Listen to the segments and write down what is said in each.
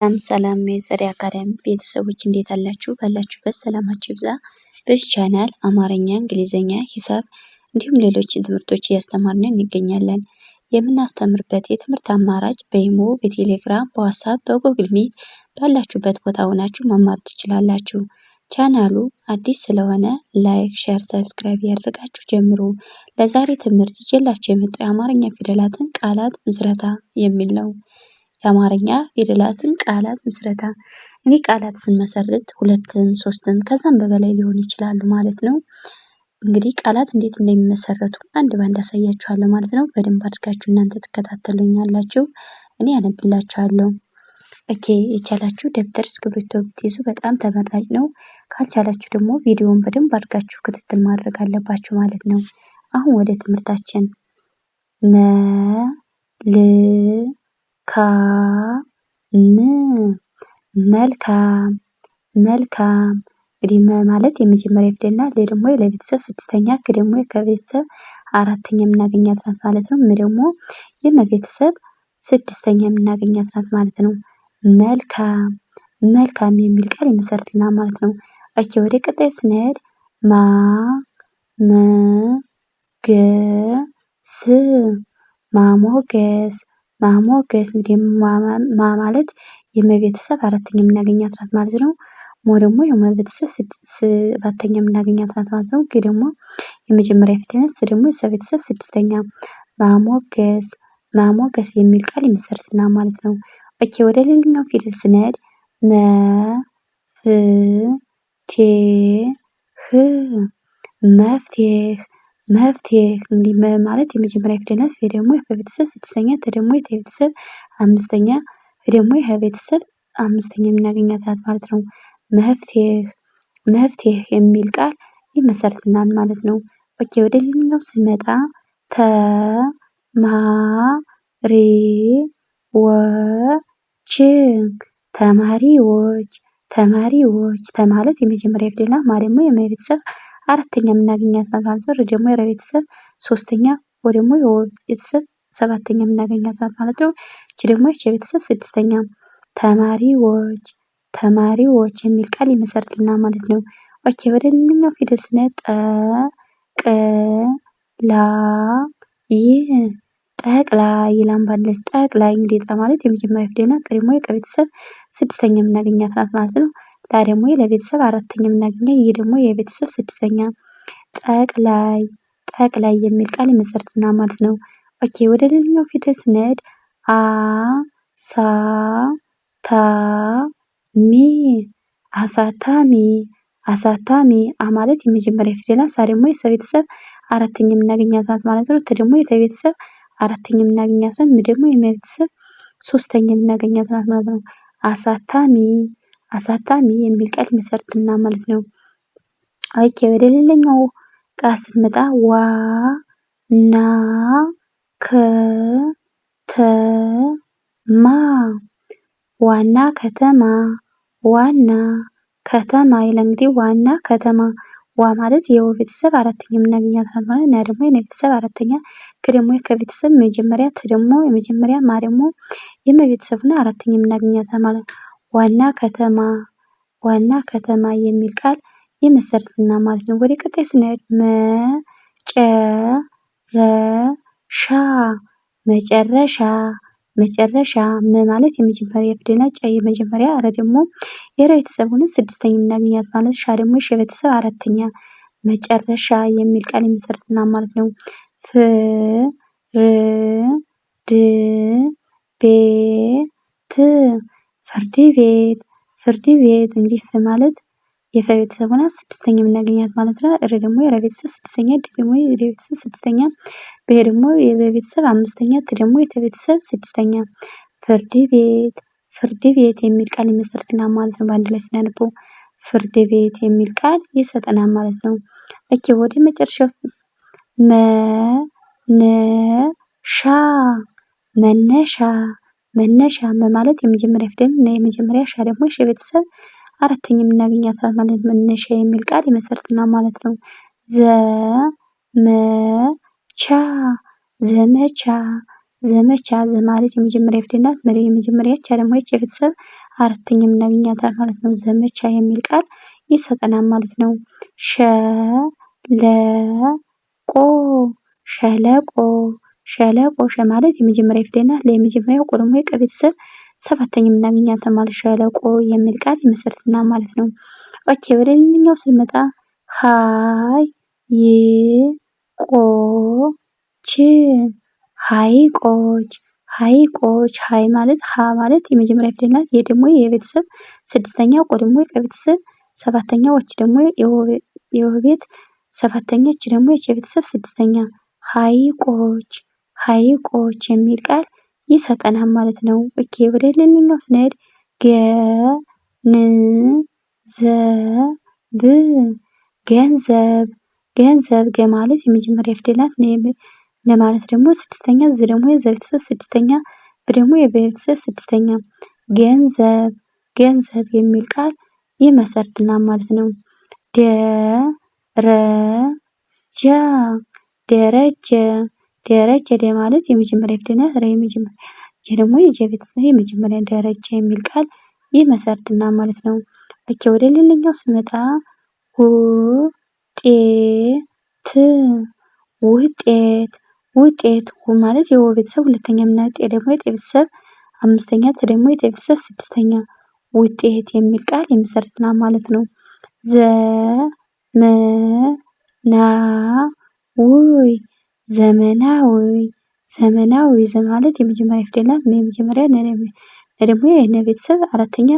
ሰላም የፀደይ አካዳሚ ቤተሰቦች እንዴት አላችሁ? ባላችሁበት ሰላማችሁ ይብዛ። በዚህ ቻናል አማርኛ፣ እንግሊዝኛ፣ ሂሳብ እንዲሁም ሌሎችን ትምህርቶች እያስተማርን እንገኛለን። የምናስተምርበት የትምህርት አማራጭ በኢሞ፣ በቴሌግራም፣ በዋትስአፕ፣ በጉግል ሚት ባላችሁበት ቦታ ሆናችሁ መማር ትችላላችሁ። ቻናሉ አዲስ ስለሆነ ላይክ፣ ሼር፣ ሰብስክራይብ ያደርጋችሁ ጀምሩ። ለዛሬ ትምህርት ይዤላችሁ የመጣው የአማርኛ ፊደላትን ቃላት ምስረታ የሚል ነው። የአማርኛ ፊደላትን ቃላት ምስረታ። እንግዲህ ቃላት ስንመሰርት ሁለትም ሶስትም ከዛም በበላይ ሊሆኑ ይችላሉ ማለት ነው። እንግዲህ ቃላት እንዴት እንደሚመሰረቱ አንድ ባንድ አሳያችኋለሁ ማለት ነው። በደንብ አድርጋችሁ እናንተ ትከታተሉኛላችሁ፣ እኔ አነብላችኋለሁ። ኦኬ፣ የቻላችሁ ደብተር እስክሪብቶ ብትይዙ በጣም ተመራጭ ነው። ካልቻላችሁ ደግሞ ቪዲዮውን በደንብ አድርጋችሁ ክትትል ማድረግ አለባችሁ ማለት ነው። አሁን ወደ ትምህርታችን መልካም መልካም። እንግዲህ ማለት የመጀመሪያ ፊደል ናት። ደግሞ ለቤተሰብ ስድስተኛ፣ ደግሞ ከቤተሰብ አራተኛ የምናገኛት ናት ማለት ነው። ደግሞ የመቤተሰብ ስድስተኛ የምናገኛት ናት ማለት ነው። መልካም መልካም የሚል ቃል ይመሰርትና ማለት ነው። ኦኬ፣ ወደ ቀጣይ ስንሄድ ማሞገስ ማሞገስ። እንግዲህ ማለት የመቤተሰብ አራተኛ የምናገኛት ናት ማለት ነው። ደግሞ የመቤተሰብ ሰባተኛ የምናገኛት ናት ማለት ነው። ደግሞ የመጀመሪያ ፊደል ናት። ደግሞ የሰቤተሰብ ስድስተኛ። ማሞገስ ማሞገስ የሚል ቃል ይመሰርትና ማለት ነው። ኦኬ፣ ወደ ሌላኛው ፊደል ስንሄድ መፍትሄ መፍትሄ። እንግዲህ ማለት የመጀመሪያ ፊደል ናት። ደግሞ የቤተሰብ ስድስተኛ፣ ደግሞ የቤተሰብ አምስተኛ፣ ደግሞ የቤተሰብ አምስተኛ የምናገኛት ናት ማለት ነው። መፍትሄ መፍትሄ የሚል ቃል ይመሰርትናል ማለት ነው። ኦኬ፣ ወደ ሌላኛው ስንመጣ ተማሪዎች ተማሪዎች። ተማለት የመጀመሪያ ፊደል ናት። ደግሞ የመቤተሰብ አራተኛ የምናገኛት ናት ማለት ነው። ደግሞ የቤተሰብ ሶስተኛ፣ ደግሞ የቤተሰብ ሰባተኛ የምናገኛት ናት ማለት ነው። እቺ ደግሞ የቤተሰብ ስድስተኛ። ተማሪዎች ተማሪዎች የሚል ቃል ይመሰርትና ማለት ነው። ኦኬ፣ ወደ ሌላኛው ፊደል ስንሄድ ጠቅላይ ይላል ባለች። ጠቅላይ እንግዲህ ማለት የመጀመሪያ ፊደል ናት። ደግሞ የቤተሰብ ስድስተኛ የምናገኛት ናት ማለት ነው። ደግሞ ለቤተሰብ አራተኛ የምናገኘው፣ ይህ ደግሞ የቤተሰብ ስድስተኛ። ጠቅላይ ጠቅላይ የሚል ቃል ይመሰርትና ማለት ነው። ኦኬ፣ ወደ ሌላኛው ፊደል ስንሄድ አሳታሚ አሳታሚ። ማለት የመጀመሪያ ፊደል ናት። ደግሞ የቤተሰብ አራተኛ የምናገኛት ናት ማለት ነው። ደግሞ የቤተሰብ አራተኛ የምናገኛት ናት። ደግሞ የቤተሰብ ሶስተኛ የምናገኛት ናት ማለት ነው። አሳታሚ አሳታሚ የሚል ቃል ይመሰርትና ማለት ነው። ኦኬ፣ ወደ ሌላኛው ቃል ስንመጣ ዋና ከተማ ዋና ከተማ ይላል። እንግዲህ ዋና ከተማ። ማለት የቤተሰብ አራተኛ የምናገኛት ናት ማለት ነው። ደግሞ የቤተሰብ አራተኛ፣ ደግሞ ከቤተሰብ መጀመሪያ፣ ደግሞ የመጀመሪያ፣ ደግሞ የመቤተሰብና አራተኛ የምናገኛት ማለት ነው። ዋና ከተማ ዋና ከተማ የሚል ቃል ይመሰርትና ማለት ነው። ወደ ቀጣይ ስንሄድ መጨረሻ መጨረሻ። ማለት የመጀመሪያ ፊደል ናት። የመጀመሪያ፣ ደግሞ የቤተሰብ ሆነ ስድስተኛ የምናገኛት ማለት ነው። ደግሞ የቤተሰብ አራተኛ። መጨረሻ የሚል ቃል ይመሰርትና ማለት ነው። ፍርድ ቤት ፍርድ ቤት። እንግዲህ ማለት የቤተሰብ ሆና ስድስተኛ የምናገኛት ማለት ነው። ደግሞ የቤተሰብ ስድስተኛ፣ ደግሞ የቤተሰብ ስድስተኛ፣ ደግሞ የቤተሰብ አምስተኛ፣ ደግሞ የቤተሰብ ስድስተኛ። ፍርድ ቤት ፍርድ ቤት የሚል ቃል ይመሰርትናል ማለት ነው። በአንድ ላይ ስናነበው ፍርድ ቤት የሚል ቃል ይሰጠናል ማለት ነው። ኦኬ፣ ወደ መጨረሻው መነሻ መነሻ። ማለት የመጀመሪያ ፊደል እና የመጀመሪያ፣ ደግሞ የቤተሰብ አራተኛ የምናገኛት ናት ማለት ነው። መነሻ የሚል ቃል ይመሰርትናል ማለት ነው። ዘመቻ ዘመቻ ዘ ማለት የመጀመሪያ ፊደል ናት። መ የመጀመሪያ ቻ ደግሞ የቤተሰብ አራተኛ የምናገኛታል ማለት ነው። ዘመቻ የሚል ቃል ይሰጠናል ማለት ነው። ሸለቆ ሸለቆ ሸለቆ ሸ ማለት የመጀመሪያ ፊደል ናት። ለየመጀመሪያው ቆ ደግሞ የቀ ቤተሰብ ሰባተኛ የምናገኛታል ማለት ሸለቆ የሚል ቃል ይመሰርትልናል ማለት ነው። ኦኬ ወደ ሌላኛው ስንመጣ ሀይቆች ሀይቆች ሀይቆች ሀይ ማለት ሀ ማለት የመጀመሪያ ፊደል ናት። ይሄ ደግሞ የቤተሰብ ስድስተኛ ቆ ደግሞ የቀ ቤተሰብ ሰባተኛ ዎች ደግሞ የወ ቤት ሰባተኛ ች ደግሞ የቸ ቤተሰብ ስድስተኛ ሀይቆች ሀይቆች የሚል ቃል ይሰጠናል ማለት ነው። ኦኬ ወደ ሌላኛው ስንሄድ ገንዘብ ገንዘብ ገ ማለት የመጀመሪያ ፊደል ናት። ነ ማለት ደግሞ ስድስተኛ ዝ ደግሞ የዘ ቤተሰብ ስድስተኛ ብ ደግሞ የበ ቤተሰብ ስድስተኛ ገንዘብ ገንዘብ የሚል ቃል ይመሰርትልናል ማለት ነው። ደረጃ ደረጀ ደረጀ ደ ማለት የመጀመሪያ ፊደል ናት። ረ የመጀመሪያ ጀ ደግሞ የጀ ቤተሰብ የመጀመሪያ ደረጃ የሚል ቃል ይመሰርትልናል ማለት ነው። ኦኬ ወደ ሌላኛው ስንመጣ ውጤት ውጤት ውጤት ው ማለት የወ ቤተሰብ ሁለተኛ የምናገኘው ጤ ደግሞ የጤ ቤተሰብ አምስተኛ ት ደግሞ የተ ቤተሰብ ስድስተኛ ውጤት የሚል ቃል ይመሰርትልናል ማለት ነው። ዘመናዊ ዘመናዊ ዘመናዊ ዘ ማለት የመጀመሪያ ፊደል ናት። የመጀመሪያ ነ ደግሞ የነ ቤተሰብ አራተኛ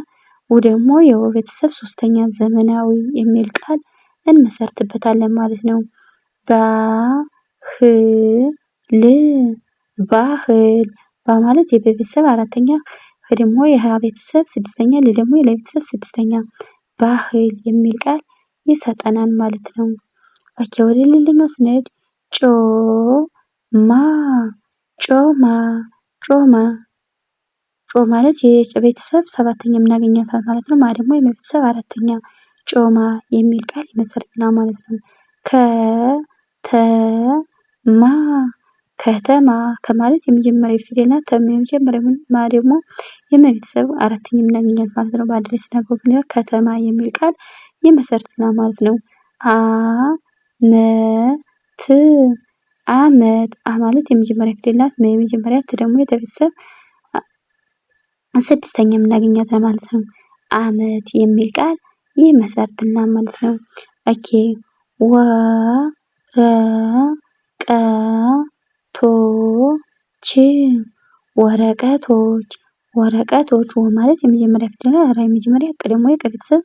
ው ደግሞ የወ ቤተሰብ ሶስተኛ ዘመናዊ የሚል ቃል እንመሰርትበታለን ማለት ነው። ባህል ባ ማለት የበ ቤተሰብ አራተኛ ህ ደግሞ የሀ ቤተሰብ ስድስተኛ ል ደግሞ የለ ቤተሰብ ስድስተኛ ባህል የሚል ቃል ይሰጠናል ማለት ነው። ኦኬ ወደ ሌላኛው ስንሄድ ጮማ ጮማ ጮማ ጮ ማለት የጨ ቤተሰብ ሰባተኛ የምናገኛታል ማለት ነው። ማ ደግሞ የመ ቤተሰብ አራተኛ ጮማ የሚል ቃል ይመሰርትልናል ማለት ነው። ከተማ ከተማ ከማለት የመጀመሪያ ፊደል ናት። ተ የመጀመሪያ ማ ደግሞ የመ ቤተሰብ አራተኛ የምናገኛት ማለት ነው። በአንድ ላይ ስናገኘው ከተማ የሚል ቃል ይመሰርትልናል ማለት ነው። አመት አመት አ ማለት የመጀመሪያ ፊደል ናት። መ የመጀመሪያ ት ደግሞ የተ ቤተሰብ ስድስተኛ የምናገኛት ነው ማለት ነው። አመት የሚል ቃል ይመሰርትልናል ማለት ነው። ኦኬ ወረቀቶች ወረቀቶች ወረቀቶች ወ ማለት የመጀመሪያ ፊደል ናት። ራ የመጀመሪያ ቀ ደግሞ የቀ ቤተሰብ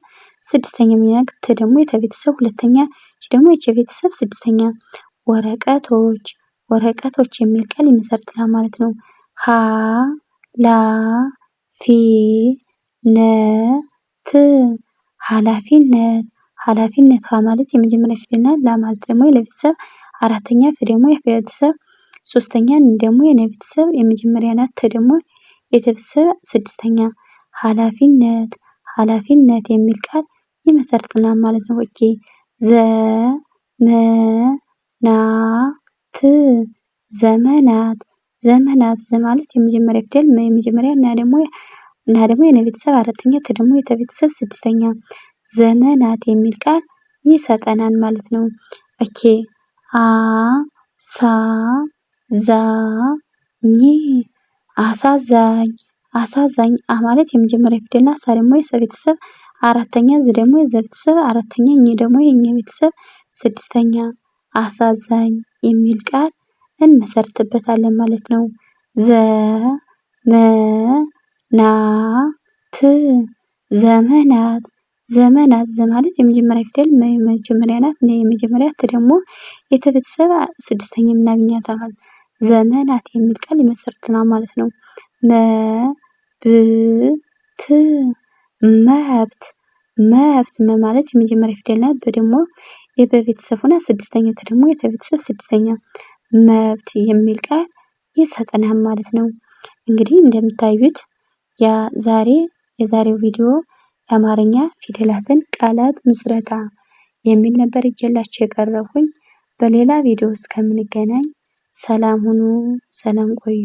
ስድስተኛ የምናገኛት ት ደግሞ የተ ቤተሰብ ሁለተኛ ች ደግሞ የቸ ቤተሰብ ስድስተኛ ወረቀቶች ወረቀቶች የሚል ቃል ይመሰርትልናል ማለት ነው። ሀላፊነት ሀላፊነት ሀላፊነት ሀ ማለት የመጀመሪያ ፊደል ናት። ላ ማለት ደግሞ የለ ቤተሰብ አራተኛ ፍ ደግሞ የፈ ቤተሰብ ሶስተኛ ን ደግሞ የነ ቤተሰብ የመጀመሪያ ናት። ት ደግሞ የተ ቤተሰብ ስድስተኛ ሀላፊነት ሀላፊነት የሚል ቃል ይመሰርትልናል ማለት ነው። ኦኬ ዘመናት ዘመናት ዘ ማለት የመጀመሪያ ፊደል መ የመጀመሪያ እና ደግሞ የነ ቤተሰብ አራተኛ ት ደግሞ የተ ቤተሰብ ስድስተኛ ዘመናት የሚል ቃል ይሰጠናል ማለት ነው። ኦኬ አሳዛኝ አሳዛኝ አ ማለት የመጀመሪያ ፊደል ናት። ሳ ደግሞ የሰ ቤተሰብ አራተኛ ዝ ደግሞ የዘ ቤተሰብ አራተኛ ኝ ደግሞ የኘ ቤተሰብ ስድስተኛ አሳዛኝ የሚል ቃል እንመሰርትበታለን ማለት ነው። ዘመናት ዘመናት ዘ ማለት የመጀመሪያ ፊደል መ የመጀመሪያ ናት። ነ የመጀመሪያ ት ደግሞ የተ ቤተሰብ ስድስተኛ የምናገኛት ማለት ዘመናት የሚል ቃል ይመሰርትልናል ማለት ነው። መብት መብት መ ማለት የመጀመሪያ ፊደል ናት። በ ደግሞ የበ ቤተሰብ ሆና ስድስተኛ ት ደግሞ የተ ቤተሰብ ስድስተኛ መብት የሚል ቃል ይሰጠናል ማለት ነው። እንግዲህ እንደምታዩት የዛሬው ቪዲዮ የአማርኛ ፊደላትን ቃላት ምስረታ የሚል ነበር ይዤላችሁ የቀረብኩኝ። በሌላ ቪዲዮ እስከምንገናኝ ሰላም ሁኑ፣ ሰላም ቆዩ።